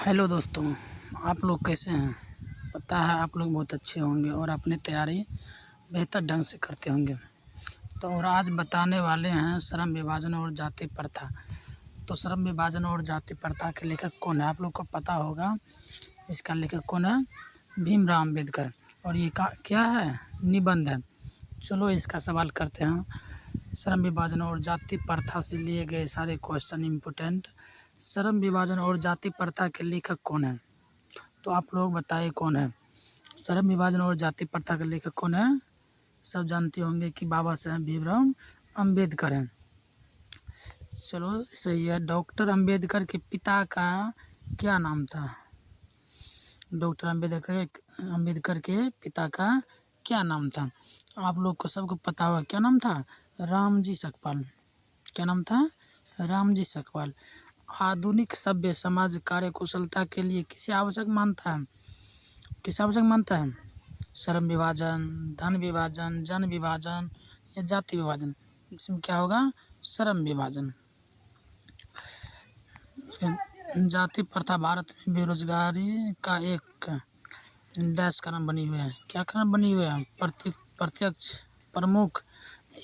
Hello दोस्तों, आप लोग कैसे हैं? पता है आप लोग बहुत अच्छे होंगे और अपनी तैयारी बेहतर ढंग से करते होंगे। तो और आज बताने वाले हैं श्रम विभाजन और जाति प्रथा। तो श्रम विभाजन और जाति प्रथा के लेखक कौन है? आप लोग को पता होगा। इसका लेखक कौन है? भीमराव अम्बेडकर। और ये क्या है? निबंध है। चलो इसका सवाल करते हैं। श्रम विभाजन और जाति प्रथा से लिए गए सारे क्वेश्चन इम्पोर्टेंट। श्रम विभाजन और जाति प्रथा के लेखक कौन है? तो आप लोग बताइए कौन है? श्रम विभाजन और जाति प्रथा के लेखक कौन है? सब जानते होंगे कि बाबा साहेब भीमराव अम्बेडकर हैं। चलो सही है। डॉक्टर अम्बेडकर के पिता का क्या नाम था? डॉक्टर अम्बेडकर के पिता का क्या नाम था? आप लोग को सबको पता होगा क्या नाम था? रामजी सकपाल। क्या नाम था? रामजी सकपाल। आधुनिक सभ्य समाज कार्यकुशलता के लिए किसे आवश्यक मानता है? किसे आवश्यक मानता है? श्रम विभाजन, धन विभाजन, जन विभाजन या जाति विभाजन? इसमें क्या होगा? श्रम विभाजन। जाति प्रथा भारत में बेरोजगारी का एक डैश कारण बनी हुई है। क्या कारण बनी हुई है? प्रत्यक्ष, प्रमुख,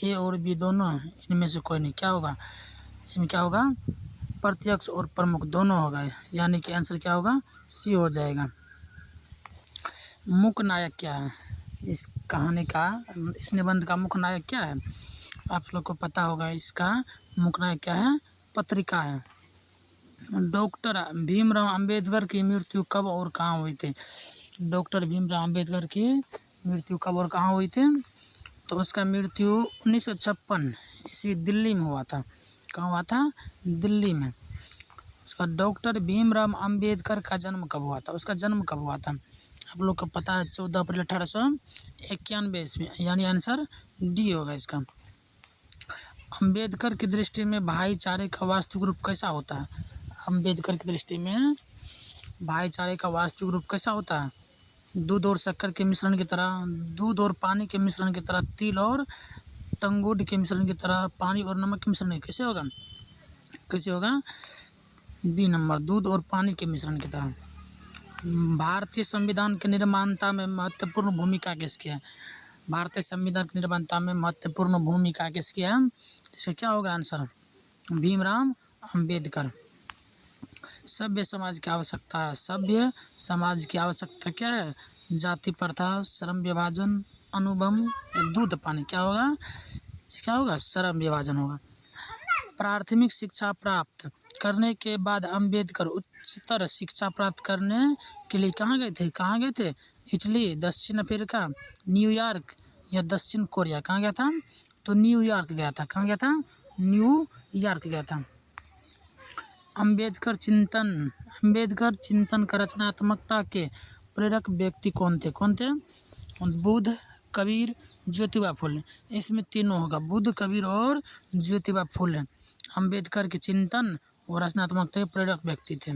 ए और बी दोनों, इनमें से कोई नहीं। क्या होगा इसमें? क्या होगा? प्रत्यक्ष और प्रमुख दोनों होगा, यानी कि आंसर क्या होगा? सी हो जाएगा। मुख्य नायक क्या है इस कहानी का? इस निबंध का मुख्य नायक क्या है? आप लोग को पता होगा इसका मुख्य नायक क्या है? पत्रिका है। डॉक्टर भीमराव अंबेडकर की मृत्यु कब और कहाँ हुई थी? डॉक्टर भीमराव अंबेडकर की मृत्यु कब और कहाँ हुई थी? तो उसका मृत्यु 1956 ईस्वी दिल्ली में हुआ था। कहाँ हुआ था? दिल्ली में। उसका डॉक्टर भीमराव अंबेडकर का जन्म कब हुआ था? उसका जन्म कब हुआ था? आप लोग को पता है 14 अप्रैल 1891 ईस्वी, यानी आंसर डी होगा इसका। अंबेडकर की दृष्टि में भाईचारे का वास्तविक रूप कैसा होता है? अंबेडकर की दृष्टि में भाईचारे का वास्तविक रूप कैसा होता है? दूध और शक्कर के मिश्रण की तरह, दूध और पानी के मिश्रण की तरह, तिल और तंगुड के मिश्रण की तरह, पानी और नमक के मिश्रण। कैसे होगा? कैसे होगा? बी नंबर, दूध और पानी के मिश्रण की तरह। भारतीय संविधान के निर्माणता में महत्वपूर्ण भूमिका किसकी है? भारतीय संविधान के निर्माणता में महत्वपूर्ण भूमिका किसकी है? इसका क्या होगा आंसर? भीमराव अम्बेडकर। सभ्य समाज की आवश्यकता है। सभ्य समाज की आवश्यकता क्या है? जाति प्रथा, श्रम विभाजन, अनुभव या दूध पानी। क्या होगा? क्या होगा? श्रम विभाजन होगा। प्राथमिक शिक्षा प्राप्त करने के बाद अम्बेडकर उच्चतर शिक्षा प्राप्त करने के लिए कहाँ गए थे? कहाँ गए थे? इटली, दक्षिण अफ्रीका, न्यूयॉर्क या दक्षिण कोरिया। कहाँ गया था? तो न्यूयॉर्क गया था। कहाँ गया था? न्यूयॉर्क गया था। अम्बेडकर चिंतन का रचनात्मकता के प्रेरक व्यक्ति कौन थे? कौन थे? बुद्ध, कबीर, ज्योतिबा फुले। इसमें तीनों होगा, बुद्ध, कबीर और ज्योतिबा फुले अम्बेडकर के चिंतन और रचनात्मकता के प्रेरक व्यक्ति थे।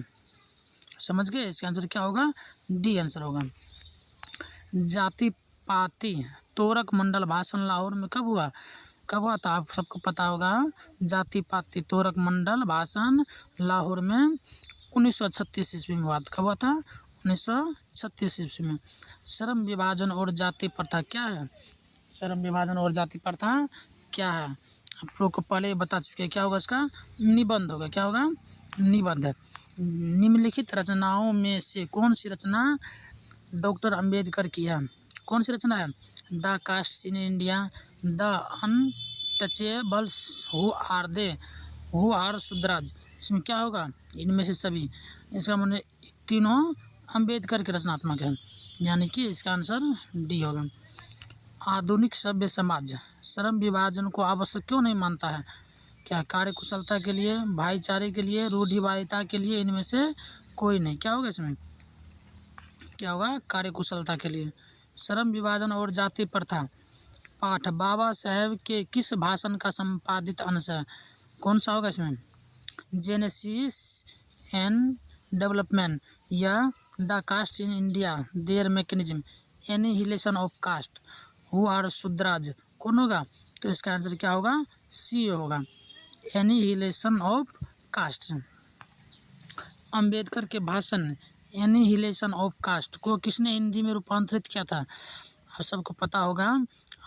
समझ गए? इसका आंसर क्या होगा? डी आंसर होगा। जाति पाति तोरक मंडल भाषण लाहौर में कब हुआ? कब हुआ था? आप सबको पता होगा। जाति पाति तोरक मंडल भाषण लाहौर में 1936 ईस्वी में हुआ था। कब हुआ था? 1936 ईस्वी में। श्रम विभाजन और जाति प्रथा क्या है? श्रम विभाजन और जाति प्रथा क्या है? आप लोग को पहले बता चुके। क्या होगा इसका? निबंध होगा। क्या होगा? निबंध। निम्नलिखित रचनाओं में से कौन सी रचना डॉक्टर अम्बेडकर की है? कौन सी रचना है? The caste in India, the untouchables, who are Shudras. इसमें क्या होगा? इनमें से सभी। इसका मतलब तीनों अम्बेडकर के रचनात्मक है, यानी कि इसका आंसर डी होगा। आधुनिक सभ्य समाज श्रम विभाजन को आवश्यक क्यों नहीं मानता है? क्या? कार्यकुशलता के लिए, भाईचारे के लिए, रूढ़िवादिता के लिए, इनमें से कोई नहीं। क्या होगा इसमें? क्या होगा? कार्यकुशलता के लिए। श्रम विभाजन और जाति प्रथा पाठ बाबा साहेब के किस भाषण का संपादित अंश है? कौन सा होगा इसमें? जेनेसिस एंड डेवलपमेंट या the caste in India, their mechanism, annihilation of caste, who are Shudras. कौन होगा? तो इसका आंसर क्या होगा? सी होगा, एनिहिलेशन ऑफ कास्ट। अंबेडकर के भाषण एनिहिलेशन ऑफ कास्ट को किसने हिंदी में रूपांतरित किया था? आप सबको पता होगा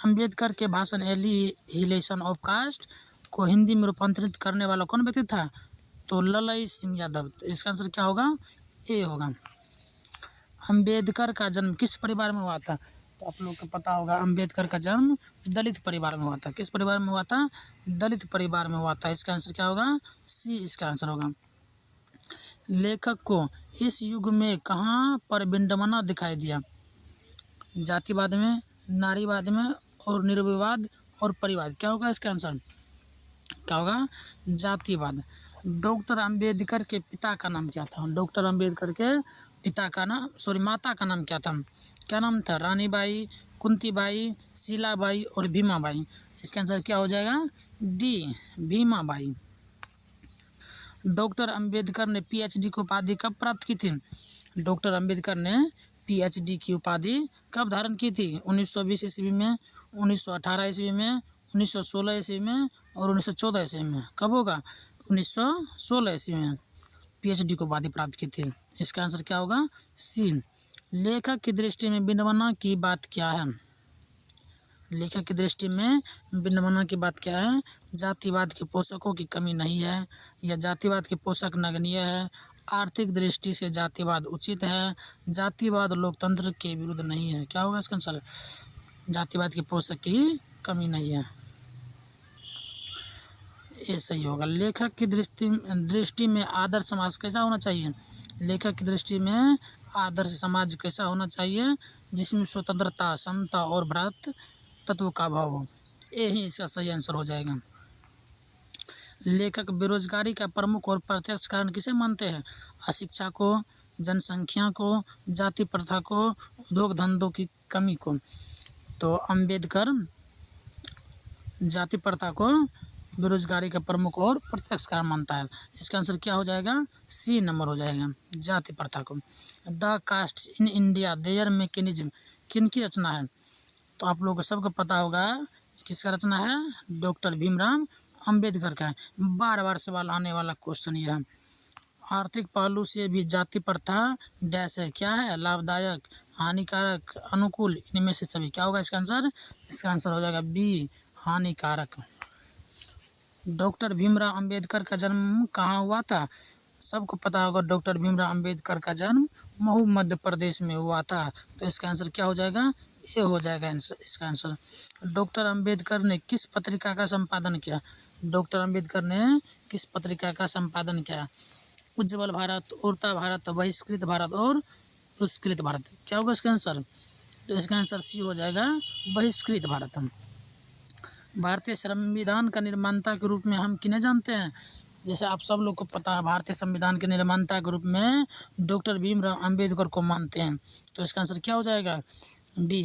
अंबेडकर के भाषण एनिहिलेशन ऑफ कास्ट को हिंदी में रूपांतरित करने वाला कौन व्यक्ति था? तो ललई सिंह यादव। तो इसका आंसर क्या होगा? ए होगा। अंबेडकर का जन्म किस परिवार में हुआ था? तो आप लोग को पता होगा अंबेडकर का जन्म दलित परिवार में हुआ था। किस परिवार में हुआ था? दलित परिवार में हुआ था। इसका आंसर क्या होगा? सी इसका आंसर होगा। लेखक को इस युग में कहाँ पर विडंबना दिखाई दिया? जातिवाद में, नारीवाद में और निर्विवाद और परिवाद। क्या होगा इसका आंसर? क्या होगा? जातिवाद। डॉक्टर अंबेडकर के पिता का नाम क्या था? डॉक्टर अंबेडकर के पिता का नाम माता का नाम क्या था? क्या नाम था? रानीबाई, कुंतीबाई, शीलाबाई और भीमाबाई। इसका आंसर क्या हो जाएगा? डी भीमाबाई। डॉक्टर अंबेडकर ने पीएचडी की उपाधि कब प्राप्त की थी? डॉक्टर अंबेडकर ने पीएचडी की उपाधि कब धारण की थी? 1920 ईस्वी में, 1918 ईस्वी में, 1916 ईस्वी में और 1914 ईस्वी में। कब होगा? 1916 ईस्वी में पीएचडी की उपाधि प्राप्त की थी। इसका आंसर क्या होगा? सी। लेखक की दृष्टि में विडंबना की बात क्या है? लेखक की दृष्टि में विडंबना की बात क्या है? जातिवाद के पोषकों की कमी नहीं है, या जातिवाद के पोषक नगण्य है, आर्थिक दृष्टि से जातिवाद उचित है, जातिवाद लोकतंत्र के विरुद्ध नहीं है। क्या होगा इसका आंसर? जातिवाद के पोषक की कमी नहीं है, ये सही होगा। लेखक की दृष्टि में आदर्श समाज कैसा होना चाहिए? लेखक की दृष्टि में आदर्श समाज कैसा होना चाहिए? जिसमें स्वतंत्रता, समता और भ्रातृ तत्व का भाव हो। यही इसका सही आंसर हो जाएगा। लेखक बेरोजगारी का प्रमुख और प्रत्यक्ष कारण किसे मानते हैं? अशिक्षा को, जनसंख्या को, जाति प्रथा को, उद्योग धंधों की कमी को। तो अंबेडकर जाति प्रथा को बेरोजगारी का प्रमुख और प्रत्यक्ष कारण मानता है। इसका आंसर क्या हो जाएगा? सी नंबर हो जाएगा, जाति प्रथा को। The caste in India their mechanism किनकी रचना है? तो आप लोगों को सबको पता होगा किसका रचना है? डॉक्टर भीमराव अंबेडकर का है। बार बार सवाल आने वाला क्वेश्चन यह है। आर्थिक पहलू से भी जाति प्रथा डैश है। क्या है? लाभदायक, हानिकारक, अनुकूल, इनमें से सभी। क्या होगा इसका आंसर? इसका आंसर हो जाएगा बी हानिकारक। डॉक्टर भीमराव अंबेडकर का जन्म कहाँ हुआ था? सबको पता होगा डॉक्टर भीमराव अंबेडकर का जन्म महू मध्य प्रदेश में हुआ था। तो इसका आंसर क्या हो जाएगा? ये हो जाएगा इसका आंसर। डॉक्टर अंबेडकर ने किस पत्रिका का संपादन किया? डॉक्टर अंबेडकर ने किस पत्रिका का संपादन किया? उज्ज्वल भारत, उड़ता भारत, बहिष्कृत भारत और पुरस्कृत भारत। क्या होगा इसका आंसर? तो इसका आंसर सी हो जाएगा, बहिष्कृत भारत। भारतीय संविधान का निर्माता के रूप में हम किन्हें जानते हैं? जैसे आप सब लोग को पता है भारतीय संविधान के निर्माता के रूप में डॉक्टर भीमराव अंबेडकर को मानते हैं। तो इसका आंसर क्या हो जाएगा? डी